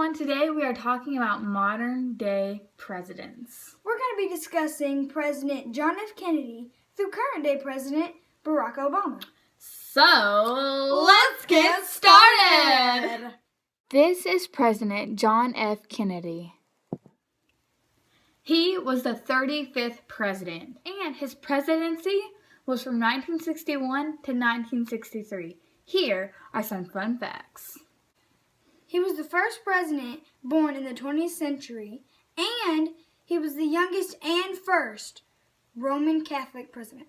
everyone, today we are talking about modern day presidents. We're going to be discussing President John F. Kennedy through current day President Barack Obama. So, let's get started! This is President John F. Kennedy. He was the 35th president, and his presidency was from 1961 to 1963. Here are some fun facts. He was the first president born in the 20th century, and he was the youngest and first Roman Catholic president.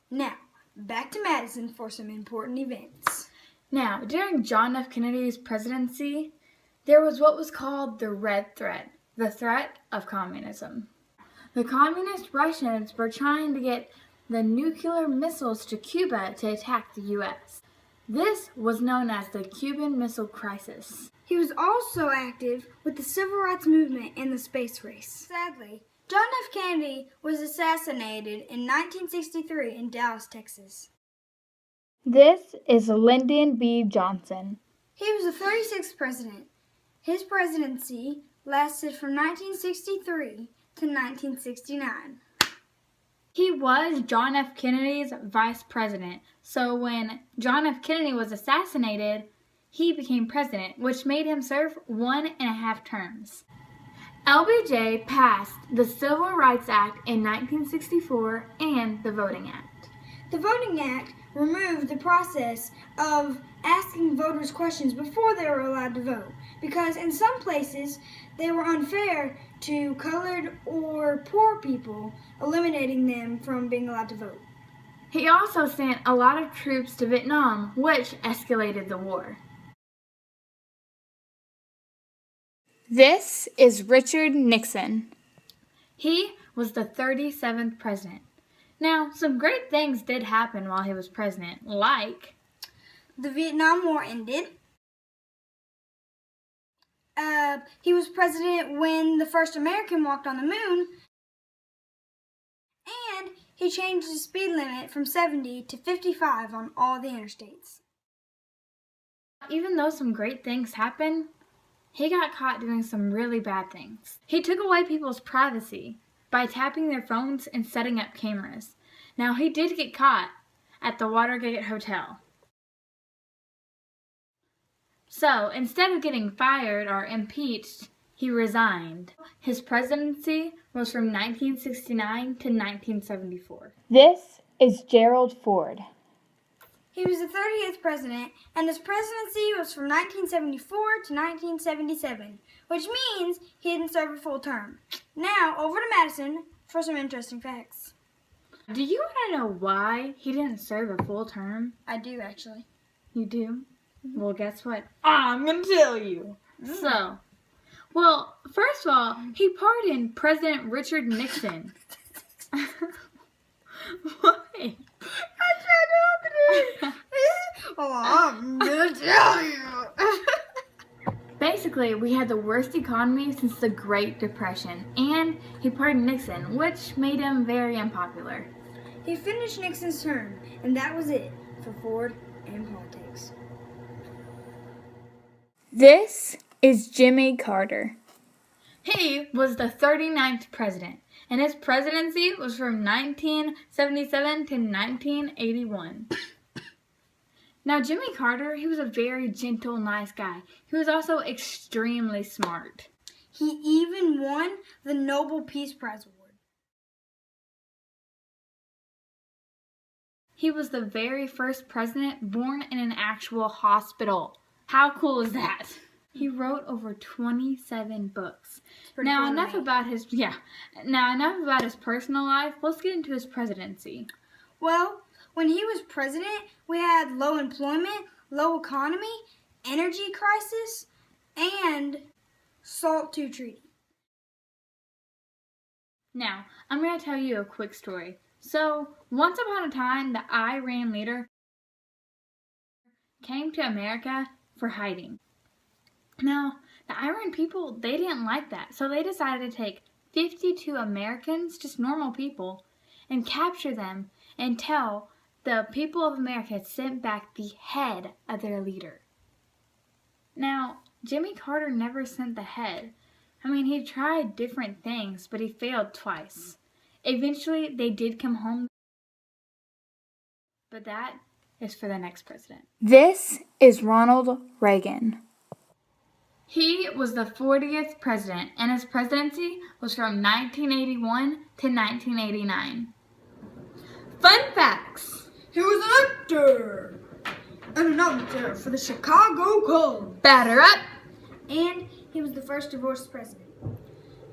Now, back to Madison for some important events. Now, during John F. Kennedy's presidency, there was what was called the Red Threat, the threat of communism. The communist Russians were trying to get the nuclear missiles to Cuba to attack the U.S. This was known as the Cuban Missile Crisis. He was also active with the civil rights movement and the space race. Sadly, John F. Kennedy was assassinated in 1963 in Dallas, Texas. This is Lyndon B. Johnson. He was the 36th president. His presidency lasted from 1963 to 1969. He was John F. Kennedy's vice president, so when John F. Kennedy was assassinated, he became president, which made him serve 1.5 terms. LBJ passed the Civil Rights Act in 1964 and the Voting Act. The Voting Act removed the process of asking voters questions before they were allowed to vote, because in some places they were unfair to colored or poor people, eliminating them from being allowed to vote. He also sent a lot of troops to Vietnam, which escalated the war. This is Richard Nixon. He was the 37th president. Now, some great things did happen while he was president, like the Vietnam War ended. He was president when the first American walked on the moon. And he changed the speed limit from 70 to 55 on all the interstates. Even though some great things happened, he got caught doing some really bad things. He took away people's privacy by tapping their phones and setting up cameras. Now, he did get caught at the Watergate Hotel. So, instead of getting fired or impeached, he resigned. His presidency was from 1969 to 1974. This is Gerald Ford. He was the 38th president, and his presidency was from 1974 to 1977, which means he didn't serve a full term. Now, over to Madison for some interesting facts. Do you want to know why he didn't serve a full term? I do, actually. You do? Well, guess what? I'm going to tell you. So, well, first of all, he pardoned President Richard Nixon. Why? I tried to open it. Oh, I'm going to tell you. Basically, we had the worst economy since the Great Depression, and he pardoned Nixon, which made him very unpopular. He finished Nixon's term, and that was it for Ford and politics. This is Jimmy Carter. He was the 39th president, and his presidency was from 1977 to 1981. Now, Jimmy Carter, he was a very gentle, nice guy. He was also extremely smart. He even won the Nobel Peace Prize Award. He was the very first president born in an actual hospital. How cool is that? He wrote over 27 books. Now enough about his personal life. Let's get into his presidency. Well, when he was president, we had low employment, low economy, energy crisis, and SALT II treaty. Now, I'm going to tell you a quick story. So, once upon a time, the Iran leader came to America for hiding. Now, the Iran people, they didn't like that, so they decided to take 52 Americans, just normal people, and capture them until the people of America had sent back the head of their leader. Now, Jimmy Carter never sent the head. I mean, he tried different things, but he failed twice. Eventually, they did come home, but that is for the next president. This is Ronald Reagan. He was the 40th president, and his presidency was from 1981 to 1989. Fun facts. He was an actor, an announcer for the Chicago Cubs. Batter up. And he was the first divorced president.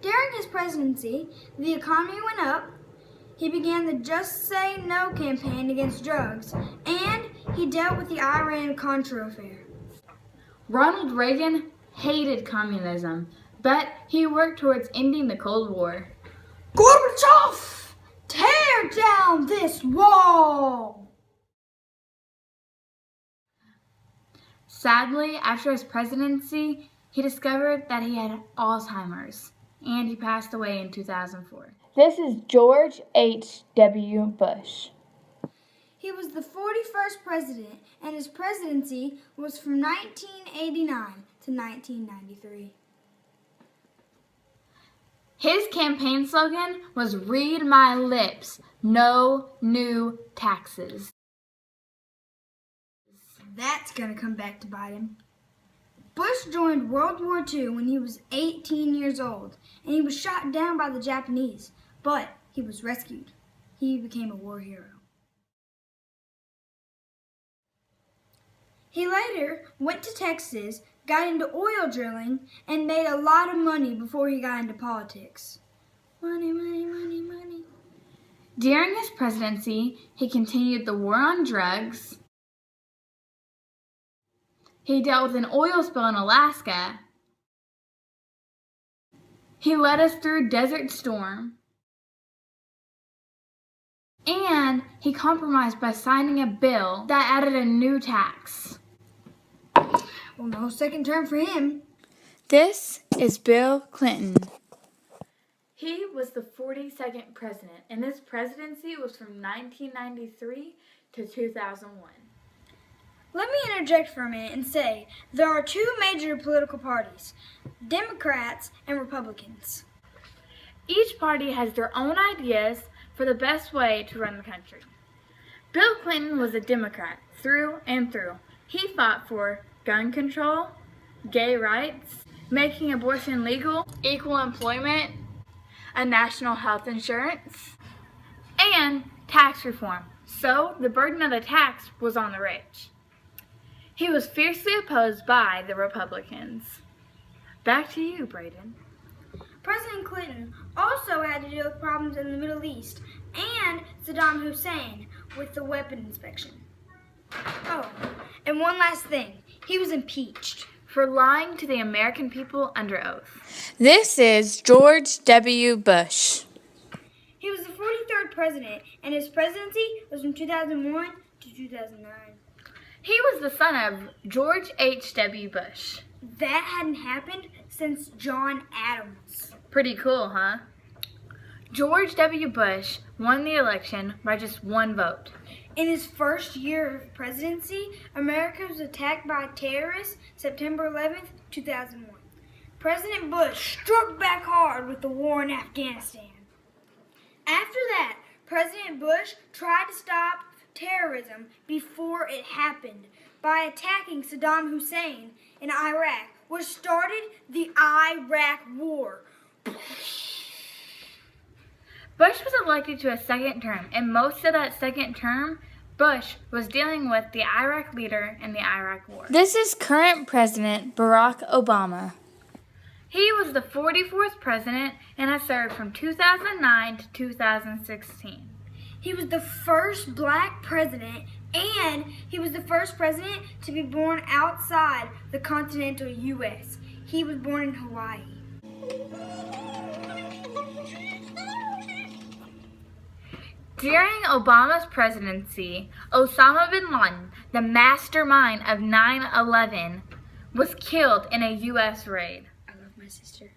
During his presidency, the economy went up. He began the Just Say No campaign against drugs, and he dealt with the Iran-Contra affair. Ronald Reagan hated communism, but he worked towards ending the Cold War. Gorbachev, tear down this wall! Sadly, after his presidency, he discovered that he had Alzheimer's, and he passed away in 2004. This is George H.W. Bush. He was the 41st president, and his presidency was from 1989 to 1993. His campaign slogan was "Read my lips, no new taxes." That's gonna come back to bite him. Bush joined World War II when he was 18 years old, and he was shot down by the Japanese, but he was rescued. He became a war hero. He later went to Texas, got into oil drilling, and made a lot of money before he got into politics. Money, money, money, money. During his presidency, he continued the war on drugs. He dealt with an oil spill in Alaska. He led us through Desert Storm. And he compromised by signing a bill that added a new tax. Well, no second term for him. This is Bill Clinton. He was the 42nd president, and his presidency was from 1993 to 2001. Let me interject for a minute and say there are two major political parties, Democrats and Republicans. Each party has their own ideas for the best way to run the country. Bill Clinton was a Democrat through and through. He fought for gun control, gay rights, making abortion legal, equal employment, a national health insurance, and tax reform. So the burden of the tax was on the rich. He was fiercely opposed by the Republicans. Back to you, Braden. President Clinton also had to deal with problems in the Middle East and Saddam Hussein with the weapon inspection. Oh, and one last thing. He was impeached for lying to the American people under oath. This is George W. Bush. He was the 43rd president, and his presidency was from 2001 to 2009. He was the son of George H.W. Bush. That hadn't happened since John Adams. Pretty cool, huh? George W. Bush won the election by just one vote. In his first year of presidency, America was attacked by terrorists September 11th, 2001. President Bush struck back hard with the war in Afghanistan. After that, President Bush tried to stop terrorism before it happened by attacking Saddam Hussein in Iraq, which started the Iraq War. Bush was elected to a second term, and most of that second term, Bush was dealing with the Iraq leader in the Iraq War. This is current President Barack Obama. He was the 44th president and has served from 2009 to 2016. He was the first black president, and he was the first president to be born outside the continental U.S. He was born in Hawaii. During Obama's presidency, Osama bin Laden, the mastermind of 9/11, was killed in a U.S. raid. I love my sister.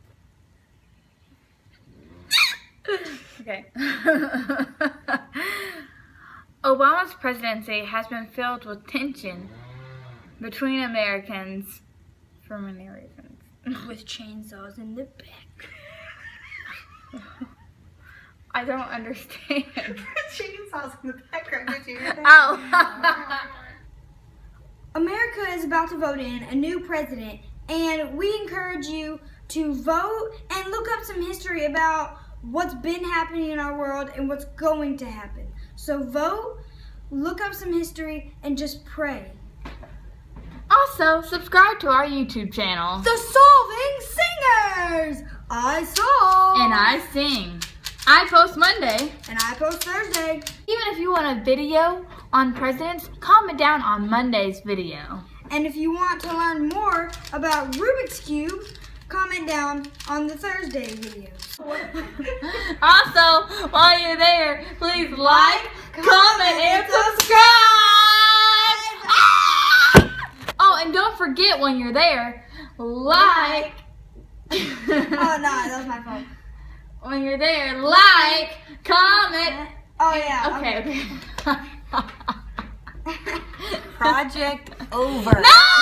Okay. Obama's presidency has been filled with tension between Americans For many reasons. With chainsaws in the back. I don't understand. Chainsaws in the background. Did you hear that? Oh. America is about to vote in a new president, and we encourage you to vote and look up some history about what's been happening in our world and what's going to happen. So vote, look up some history, and just pray. Also, subscribe to our YouTube channel. The Solving Singers! I solve! And I sing. I post Monday. And I post Thursday. Even if you want a video on presidents, comment down on Monday's video. And if you want to learn more about Rubik's Cube, comment down on the Thursday videos. Also, while you're there, please like, comment, and subscribe! Ah! Oh, and don't forget when you're there, like. Oh no, that was my fault. When you're there, like, comment. Oh yeah. Okay. Project over. No!